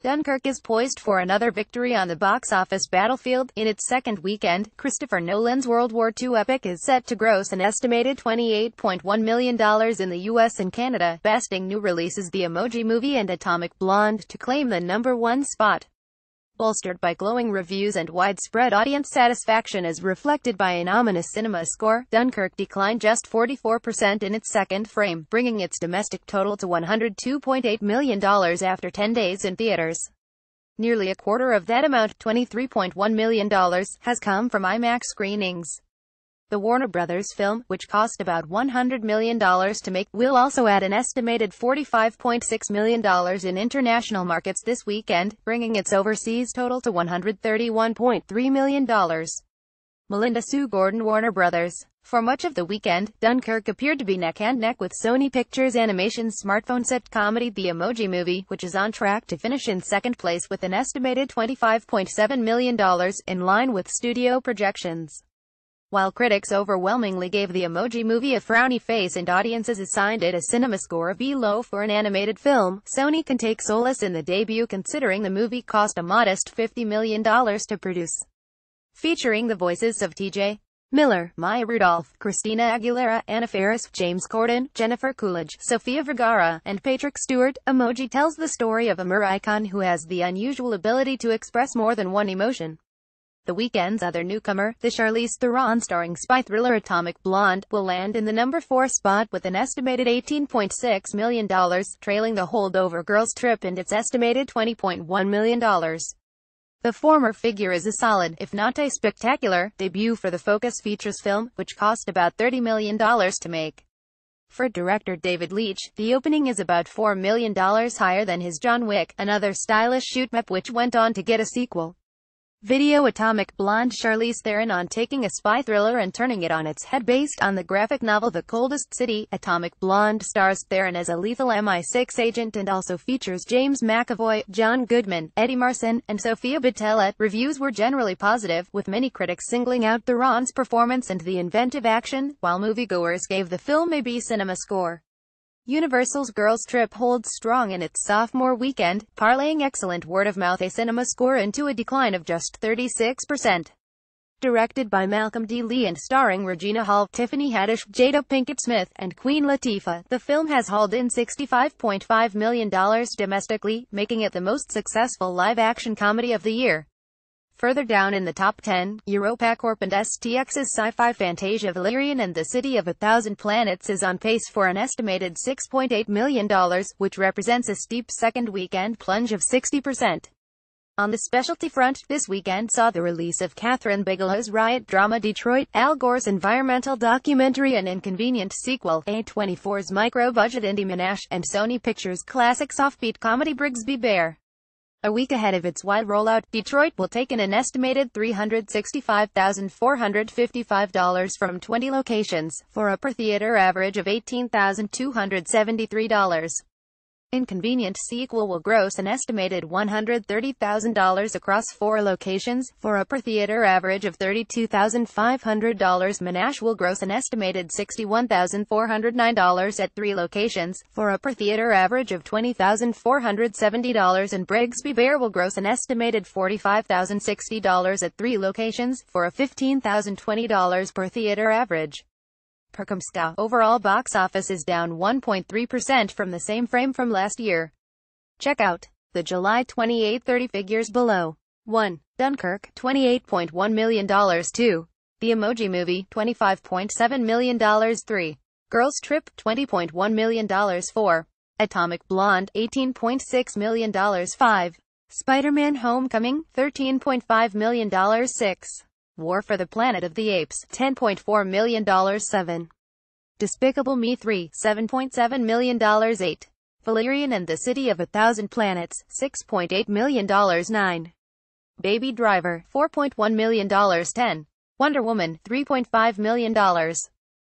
Dunkirk is poised for another victory on the box office battlefield. In its second weekend, Christopher Nolan's World War II epic is set to gross an estimated $28.1 million in the US and Canada, besting new releases The Emoji Movie and Atomic Blonde to claim the #1 spot. Bolstered by glowing reviews and widespread audience satisfaction as reflected by an ominous cinema score, Dunkirk declined just 44% in its second frame, bringing its domestic total to $102.8 million after 10 days in theaters. Nearly a quarter of that amount, $23.1 million, has come from IMAX screenings. The Warner Brothers film, which cost about $100 million to make, will also add an estimated $45.6 million in international markets this weekend, bringing its overseas total to $131.3 million. Melinda Sue Gordon, Warner Brothers. For much of the weekend, Dunkirk appeared to be neck and neck with Sony Pictures Animation's smartphone-set comedy The Emoji Movie, which is on track to finish in second place with an estimated $25.7 million, in line with studio projections. While critics overwhelmingly gave The Emoji Movie a frowny face and audiences assigned it a cinema score of B-low for an animated film, Sony can take solace in the debut considering the movie cost a modest $50 million to produce. Featuring the voices of T.J. Miller, Maya Rudolph, Christina Aguilera, Anna Faris, James Corden, Jennifer Coolidge, Sofia Vergara, and Patrick Stewart, Emoji tells the story of a mer icon who has the unusual ability to express more than one emotion. The weekend's other newcomer, the Charlize Theron starring spy thriller Atomic Blonde, will land in the #4 spot with an estimated $18.6 million, trailing The Holdover Girls Trip and its estimated $20.1 million. The former figure is a solid, if not a spectacular, debut for the Focus Features film, which cost about $30 million to make. For director David Leitch, the opening is about $4 million higher than his John Wick, another stylish shoot-'em-up which went on to get a sequel. Video Atomic Blonde Charlize Theron on taking a spy thriller and turning it on its head based on the graphic novel The Coldest City. Atomic Blonde stars Theron as a lethal MI6 agent and also features James McAvoy, John Goodman, Eddie Marsan, and Sofia Boutella. Reviews were generally positive, with many critics singling out Theron's performance and the inventive action, while moviegoers gave the film a B cinema score. Universal's Girls Trip holds strong in its sophomore weekend, parlaying excellent word-of-mouth a cinema score into a decline of just 36%. Directed by Malcolm D. Lee and starring Regina Hall, Tiffany Haddish, Jada Pinkett Smith, and Queen Latifah, the film has hauled in $65.5 million domestically, making it the most successful live-action comedy of the year. Further down in the top 10, EuropaCorp and STX's sci-fi fantasia Valerian and the City of a Thousand Planets is on pace for an estimated $6.8 million, which represents a steep second weekend plunge of 60%. On the specialty front, this weekend saw the release of Catherine Bigelow's riot drama Detroit, Al Gore's environmental documentary and inconvenient sequel, A24's micro-budget indie Monash, and Sony Pictures' classic offbeat comedy Brigsby Bear. A week ahead of its wide rollout, Detroit will take in an estimated $365,455 from 20 locations, for a per-theater average of $18,273. Inconvenient sequel will gross an estimated $130,000 across 4 locations, for a per-theater average of $32,500. Monash will gross an estimated $61,409 at 3 locations, for a per-theater average of $20,470, and Brigsby Bear will gross an estimated $45,060 at 3 locations, for a $15,020 per-theater average. Percomscout overall box office is down 1.3% from the same frame from last year. Check out the July 28, 30 figures below. 1. Dunkirk, $28.1 million. 2. The Emoji Movie, $25.7 million. 3. Girls Trip, $20.1 million. 4. Atomic Blonde, $18.6 million. 5. Spider-Man Homecoming, $13.5 million. 6. War for the Planet of the Apes, $10.4 million. 7. Despicable Me 3, $7.7 million. 8. Valerian and the City of a Thousand Planets, $6.8 million. 9. Baby Driver, $4.1 million. 10. Wonder Woman, $3.5 million.